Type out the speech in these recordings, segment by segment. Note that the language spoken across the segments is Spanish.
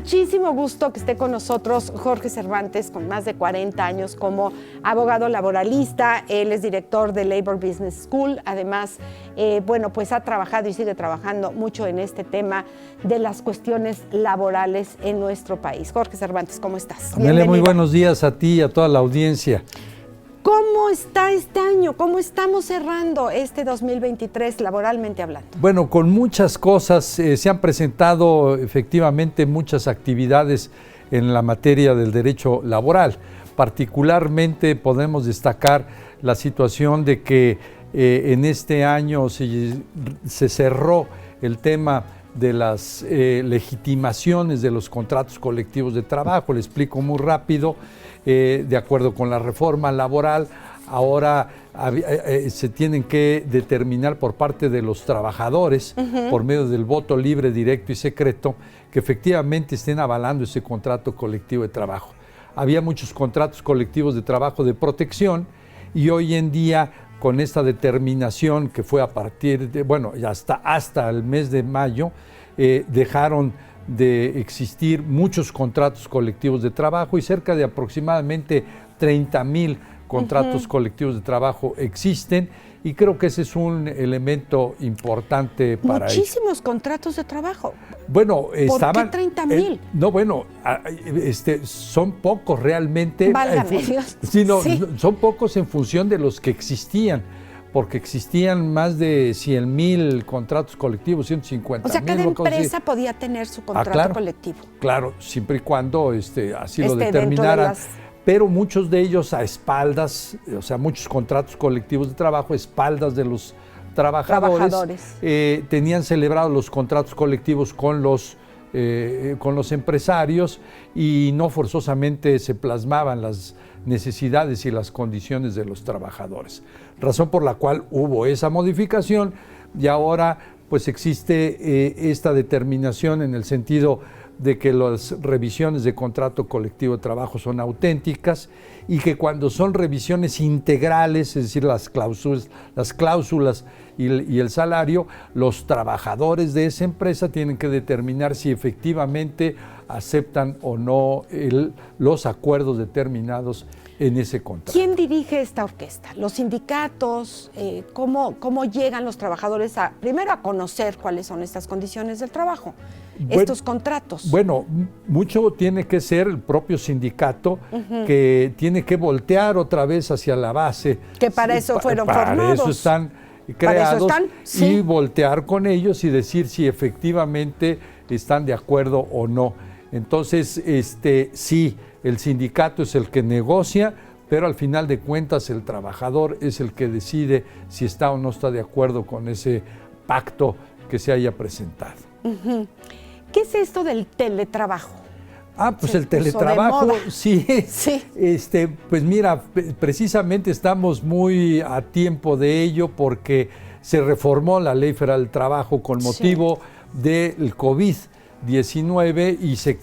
muchísimo gusto que esté con nosotros Jorge Cervantes, con más de 40 años como abogado laboralista. Él es director de Labor Business School. Además, pues ha trabajado y sigue trabajando mucho en este tema de las cuestiones laborales en nuestro país. Jorge Cervantes, ¿cómo estás? Amelia, muy buenos días a ti y a toda la audiencia. ¿Cómo está este año? ¿Cómo estamos cerrando este 2023 laboralmente hablando? Bueno, con muchas cosas, se han presentado efectivamente muchas actividades en la materia del derecho laboral. Particularmente podemos destacar la situación de que en este año se cerró el tema de las legitimaciones de los contratos colectivos de trabajo. Le explico muy rápido. De acuerdo con la reforma laboral, ahora se tienen que determinar por parte de los trabajadores, por medio del voto libre, directo y secreto, que efectivamente estén avalando ese contrato colectivo de trabajo. Había muchos contratos colectivos de trabajo de protección y hoy en día, con esta determinación que fue a partir de, ya hasta el mes de mayo, dejaron de existir muchos contratos colectivos de trabajo y cerca de aproximadamente 30,000 contratos colectivos de trabajo existen, y creo que ese es un elemento importante para muchísimos contratos de trabajo. Bueno, ¿Por qué 30,000? Son pocos realmente. Válgame Dios. Sí. Son pocos en función de los que existían, porque existían más de 100,000 contratos colectivos, 150,000. O sea, cada empresa podía tener su contrato colectivo. Claro, siempre y cuando así lo determinaran. Pero muchos de ellos a espaldas, o sea, muchos contratos colectivos de trabajo a espaldas de los trabajadores. Tenían celebrados los contratos colectivos con los empresarios y no forzosamente se plasmaban las necesidades y las condiciones de los trabajadores. Razón por la cual hubo esa modificación y ahora pues existe esta determinación en el sentido de que las revisiones de contrato colectivo de trabajo son auténticas y que cuando son revisiones integrales, es decir, las cláusulas y el salario, los trabajadores de esa empresa tienen que determinar si efectivamente aceptan o no los acuerdos determinados en ese contrato. ¿Quién dirige esta orquesta? ¿Los sindicatos? ¿Cómo llegan los trabajadores primero a conocer cuáles son estas condiciones del trabajo, estos contratos? Bueno, mucho tiene que ser el propio sindicato, que tiene que voltear otra vez hacia la base. Que para eso fueron formados. Para eso están creados, y voltear con ellos y decir si efectivamente están de acuerdo o no. Entonces, sí, el sindicato es el que negocia, pero al final de cuentas el trabajador es el que decide si está o no está de acuerdo con ese pacto que se haya presentado. ¿Qué es esto del teletrabajo? Pues el teletrabajo, sí. Pues mira, precisamente estamos muy a tiempo de ello porque se reformó la Ley Federal del Trabajo con motivo del COVID-19 y se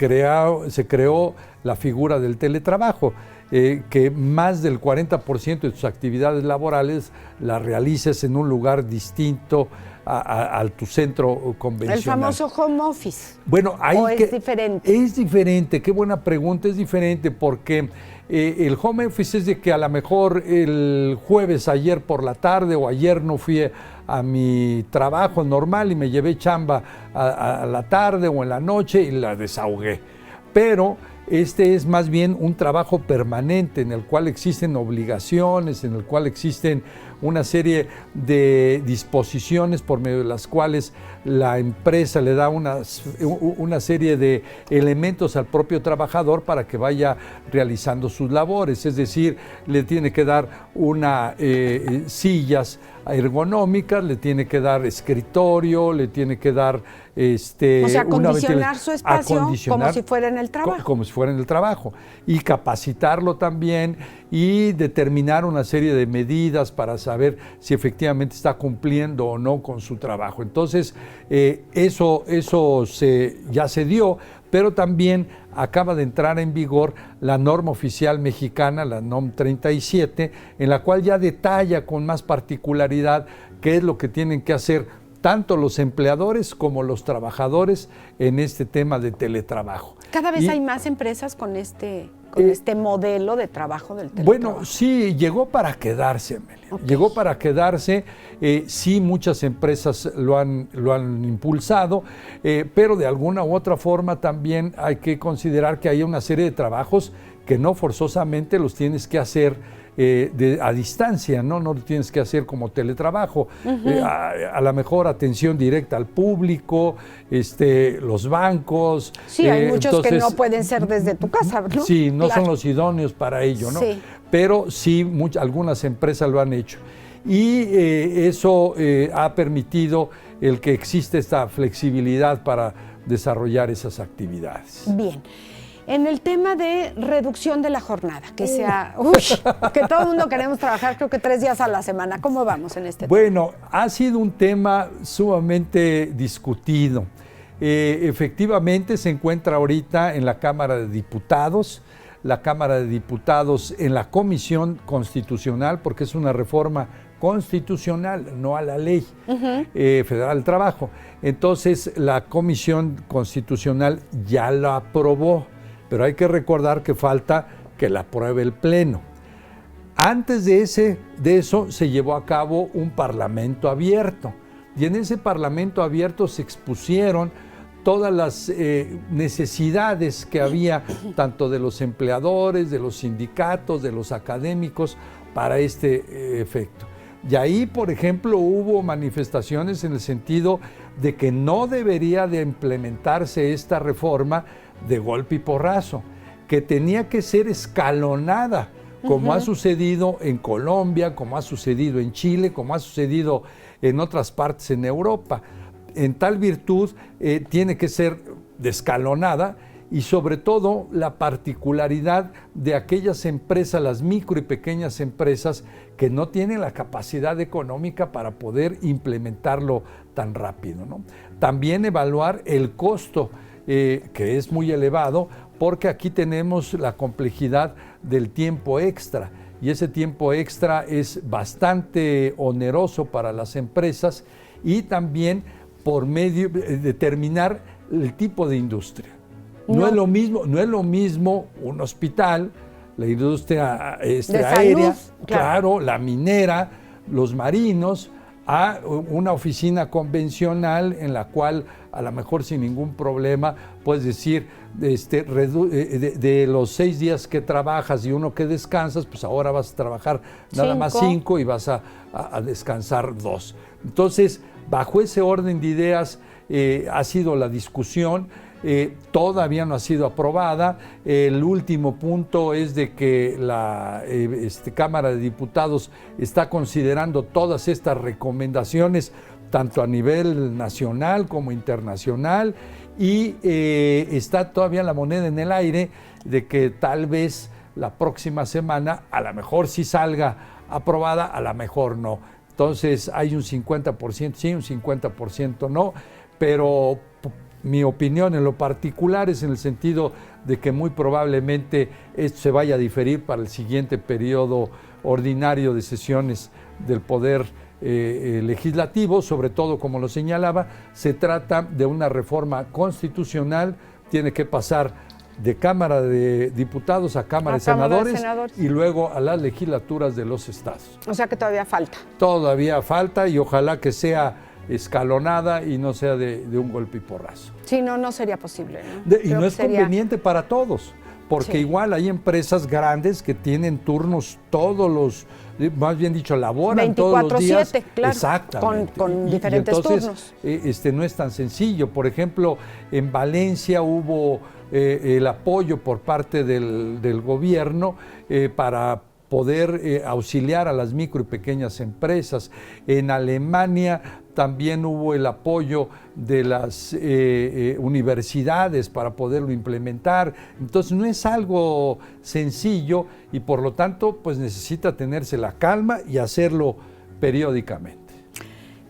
creó la figura del teletrabajo, que más del 40% de tus actividades laborales las realices en un lugar distinto a tu centro convencional. El famoso home office. Bueno, ¿Es diferente? Es diferente, qué buena pregunta, es diferente porque el home office es de que a lo mejor el jueves ayer por la tarde o ayer no fui a mi trabajo normal y me llevé chamba a la tarde o en la noche y la desahogué. Pero este es más bien un trabajo permanente en el cual existen obligaciones, en el cual existen una serie de disposiciones por medio de las cuales la empresa le da una serie de elementos al propio trabajador para que vaya realizando sus labores. Es decir, le tiene que dar sillas ergonómicas, le tiene que dar escritorio, le tiene que dar o sea, acondicionar su espacio como si fuera en el trabajo. Como si fuera en el trabajo. Y capacitarlo también y determinar una serie de medidas para saber si efectivamente está cumpliendo o no con su trabajo. Entonces, eso ya se dio, pero también acaba de entrar en vigor la norma oficial mexicana, la NOM 37, en la cual ya detalla con más particularidad qué es lo que tienen que hacer tanto los empleadores como los trabajadores en este tema de teletrabajo. Cada vez hay más empresas con este modelo de trabajo del teletrabajo. Bueno, sí, llegó para quedarse, Amelia. Okay. Llegó para quedarse. Sí, muchas empresas lo han impulsado, pero de alguna u otra forma también hay que considerar que hay una serie de trabajos que no forzosamente los tienes que hacer a distancia, ¿no? No lo tienes que hacer como teletrabajo. A lo mejor atención directa al público, los bancos. Sí, hay muchos que no pueden ser desde tu casa, ¿no? Sí, no son los idóneos para ello, ¿no? Sí. Pero sí, algunas empresas lo han hecho. Y eso ha permitido el que existe esta flexibilidad para desarrollar esas actividades. Bien. En el tema de reducción de la jornada, que que todo el mundo queremos trabajar, creo que 3 días a la semana. ¿Cómo vamos en este tema? Bueno, ha sido un tema sumamente discutido. Efectivamente se encuentra ahorita en la Cámara de Diputados, en la Comisión Constitucional, porque es una reforma constitucional, no a la ley federal del trabajo. Entonces la Comisión Constitucional ya la aprobó, pero hay que recordar que falta que la apruebe el Pleno. Antes de eso se llevó a cabo un parlamento abierto, y en ese parlamento abierto se expusieron todas las necesidades que había, tanto de los empleadores, de los sindicatos, de los académicos, para este efecto. Y ahí, por ejemplo, hubo manifestaciones en el sentido de que no debería de implementarse esta reforma de golpe y porrazo, que tenía que ser escalonada, como ha sucedido en Colombia, como ha sucedido en Chile, como ha sucedido en otras partes en Europa. En tal virtud tiene que ser escalonada, y sobre todo la particularidad de aquellas empresas, las micro y pequeñas empresas, que no tienen la capacidad económica para poder implementarlo tan rápido, ¿no? También evaluar el costo, que es muy elevado, porque aquí tenemos la complejidad del tiempo extra, y ese tiempo extra es bastante oneroso para las empresas, y también por medio de determinar el tipo de industria. No es lo mismo un hospital, la industria aérea, salud, claro, la minera, los marinos, a una oficina convencional en la cual a lo mejor sin ningún problema puedes decir de los 6 días que trabajas y 1 que descansas, pues ahora vas a trabajar nada más 5 y vas a descansar 2. Entonces, bajo ese orden de ideas ha sido la discusión. Todavía no ha sido aprobada. El último punto es de que la Cámara de Diputados está considerando todas estas recomendaciones, tanto a nivel nacional como internacional, y está todavía la moneda en el aire de que tal vez la próxima semana a lo mejor sí salga aprobada, a lo mejor no. Entonces hay un 50% sí, un 50% no, pero mi opinión en lo particular es en el sentido de que muy probablemente esto se vaya a diferir para el siguiente periodo ordinario de sesiones del Poder Legislativo, sobre todo, como lo señalaba, se trata de una reforma constitucional, tiene que pasar de Cámara de Diputados a Cámara de Senadores y luego a las legislaturas de los estados. O sea que todavía falta. Todavía falta, y ojalá que sea escalonada y no sea de un golpe y porrazo. Sí, no sería posible, ¿no? Y no es conveniente para todos, porque igual hay empresas grandes que tienen turnos todos los, más bien dicho, laboran todos los días. 24/7, claro. Exactamente. Con diferentes entonces, turnos. No es tan sencillo. Por ejemplo, en Valencia hubo el apoyo por parte del gobierno para poder auxiliar a las micro y pequeñas empresas. En Alemania también hubo el apoyo de las universidades para poderlo implementar. Entonces no es algo sencillo, y por lo tanto pues necesita tenerse la calma y hacerlo periódicamente.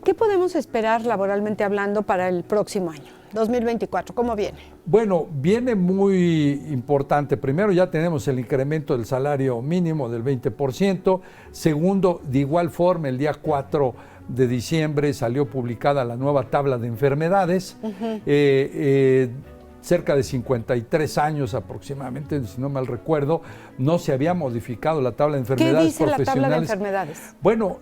¿Qué podemos esperar laboralmente hablando para el próximo año, 2024? ¿Cómo viene? Bueno, viene muy importante. Primero, ya tenemos el incremento del salario mínimo del 20%. Segundo, de igual forma, el día 4 de diciembre salió publicada la nueva tabla de enfermedades. Cerca de 53 años aproximadamente, si no mal recuerdo, no se había modificado la tabla de enfermedades profesionales. ¿Qué dice la tabla de enfermedades? Bueno,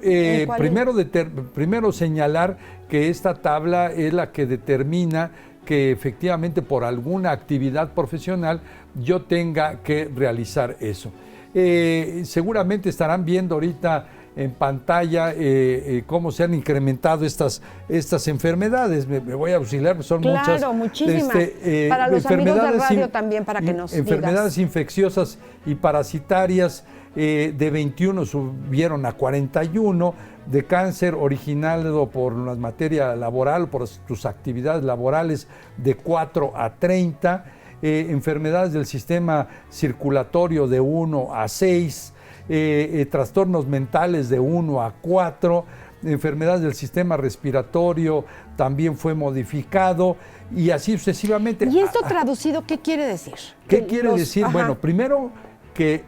primero señalar que esta tabla es la que determina que efectivamente por alguna actividad profesional yo tenga que realizar eso. Seguramente estarán viendo ahorita en pantalla cómo se han incrementado estas enfermedades. Me voy a auxiliar, son muchas. Claro, muchísimas. Para los amigos de radio también, para que nos enfermedades infecciosas y parasitarias de 21 subieron a 41, de cáncer originado por la materia laboral, por sus actividades laborales, de 4 a 30, enfermedades del sistema circulatorio de 1 a 6, trastornos mentales de 1 a 4, enfermedades del sistema respiratorio también fue modificado y así sucesivamente. ¿Y esto traducido qué quiere decir? ¿Qué quiere decir? Ajá. Bueno, primero que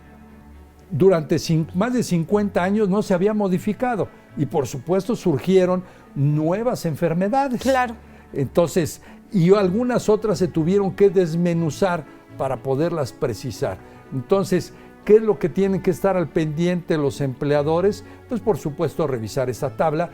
durante más de 50 años no se había modificado y por supuesto surgieron nuevas enfermedades. Claro. Entonces, y algunas otras se tuvieron que desmenuzar para poderlas precisar. Entonces, ¿qué es lo que tienen que estar al pendiente los empleadores? Pues por supuesto revisar esta tabla,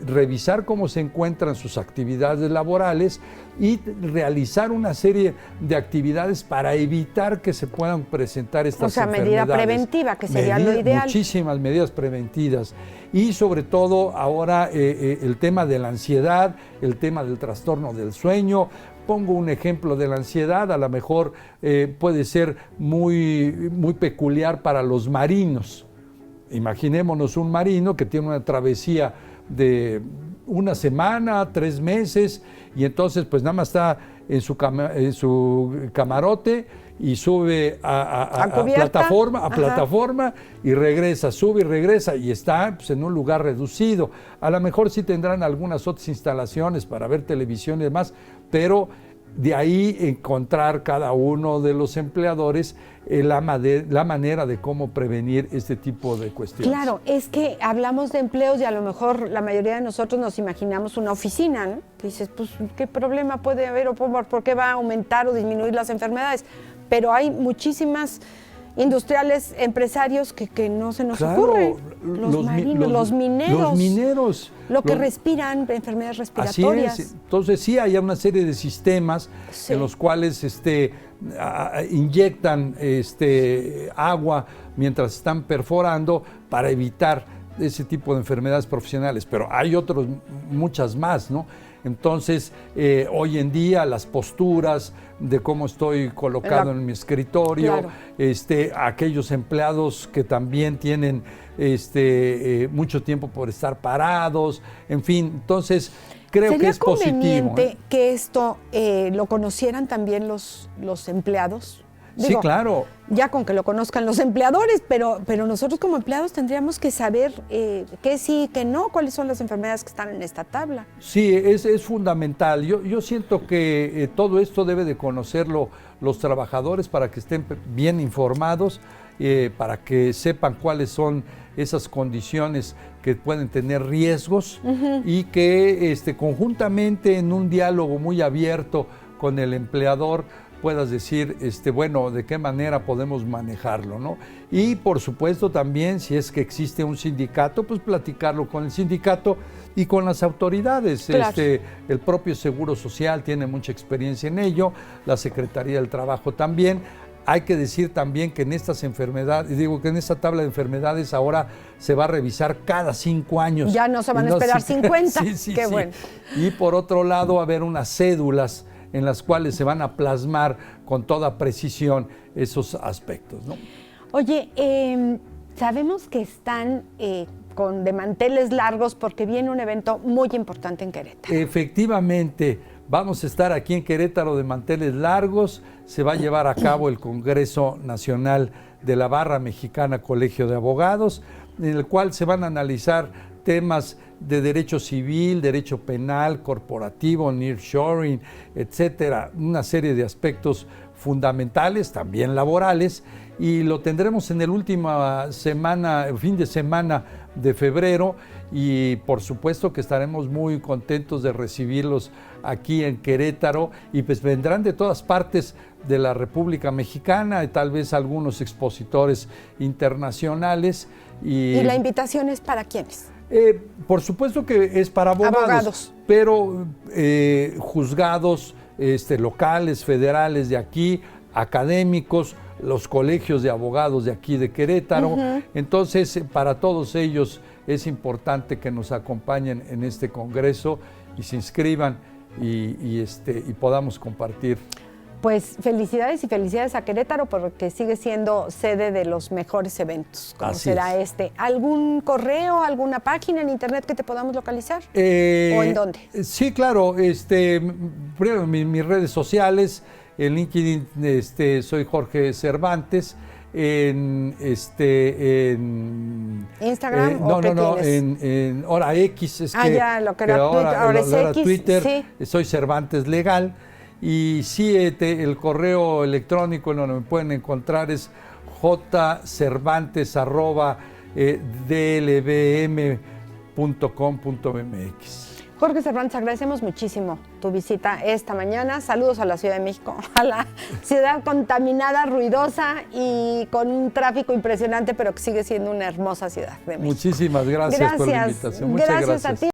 revisar cómo se encuentran sus actividades laborales y realizar una serie de actividades para evitar que se puedan presentar estas enfermedades. Medida preventiva, que sería lo ideal. Muchísimas medidas preventivas. Y sobre todo ahora el tema de la ansiedad, el tema del trastorno del sueño. Pongo un ejemplo de la ansiedad, a lo mejor puede ser muy peculiar para los marinos. Imaginémonos un marino que tiene una travesía de una semana, 3 meses, y entonces pues nada más está en su camarote y sube a plataforma y regresa, sube y regresa y está pues, en un lugar reducido. A lo mejor sí tendrán algunas otras instalaciones para ver televisión y demás, pero de ahí encontrar cada uno de los empleadores la manera de cómo prevenir este tipo de cuestiones. Claro, es que hablamos de empleos y a lo mejor la mayoría de nosotros nos imaginamos una oficina, ¿no? Dices, pues, ¿qué problema puede haber o por qué va a aumentar o disminuir las enfermedades? Pero hay muchísimas industriales, empresarios que no se nos ocurre. Los marinos, los mineros. Lo que respiran, enfermedades respiratorias. Así es. Entonces sí hay una serie de sistemas en los cuales inyectan agua mientras están perforando para evitar ese tipo de enfermedades profesionales, pero hay muchas más, ¿no? Entonces, hoy en día las posturas de cómo estoy colocado en mi escritorio, claro. Aquellos empleados que también tienen mucho tiempo por estar parados, en fin, entonces creo que es positivo. ¿Sería conveniente que esto lo conocieran también los empleados? Digo, sí, claro. Ya con que lo conozcan los empleadores, pero nosotros como empleados tendríamos que saber qué sí, qué no, cuáles son las enfermedades que están en esta tabla. Sí, es fundamental. Yo siento que todo esto debe de conocerlo los trabajadores para que estén bien informados, para que sepan cuáles son esas condiciones que pueden tener riesgos y que conjuntamente en un diálogo muy abierto con el empleador puedas decir, bueno, de qué manera podemos manejarlo, ¿no? Y por supuesto también, si es que existe un sindicato, pues platicarlo con el sindicato y con las autoridades. Claro. El propio Seguro Social tiene mucha experiencia en ello, la Secretaría del Trabajo también. Hay que decir también que en estas enfermedades, que en esta tabla de enfermedades ahora se va a revisar cada 5 años. Ya no se van a esperar 50. Qué bueno. Y por otro lado, va a haber unas cédulas en las cuales se van a plasmar con toda precisión esos aspectos, ¿no? Oye, sabemos que están de manteles largos porque viene un evento muy importante en Querétaro. Efectivamente, vamos a estar aquí en Querétaro de manteles largos. Se va a llevar a cabo el Congreso Nacional de la Barra Mexicana Colegio de Abogados, en el cual se van a analizar temas de derecho civil, derecho penal, corporativo, nearshoring, etcétera, una serie de aspectos fundamentales, también laborales, y lo tendremos en el último fin de semana de febrero, y por supuesto que estaremos muy contentos de recibirlos aquí en Querétaro, y pues vendrán de todas partes de la República Mexicana y tal vez algunos expositores internacionales. ¿Y la invitación es para quiénes? Por supuesto que es para abogados. Pero juzgados locales, federales de aquí, académicos, los colegios de abogados de aquí de Querétaro. Entonces, para todos ellos es importante que nos acompañen en este congreso y se inscriban y podamos compartir. Pues felicidades y felicidades a Querétaro porque sigue siendo sede de los mejores eventos, como Así será es. este. ¿Algún correo, alguna página en internet que te podamos localizar? ¿O en dónde? Sí, claro. Primero, mis redes sociales, en LinkedIn soy Jorge Cervantes. En Instagram o qué tienes? en Hora X, ya, lo que era ahora es X, Twitter, sí. soy Cervantes Legal, y sí, el correo electrónico en donde me pueden encontrar es jcervantes@dlbm.com.mx. Jorge Cervantes, agradecemos muchísimo tu visita esta mañana. Saludos a la Ciudad de México, a la ciudad contaminada, ruidosa y con un tráfico impresionante, pero que sigue siendo una hermosa ciudad de México. Muchísimas gracias por la invitación. Muchas gracias a ti.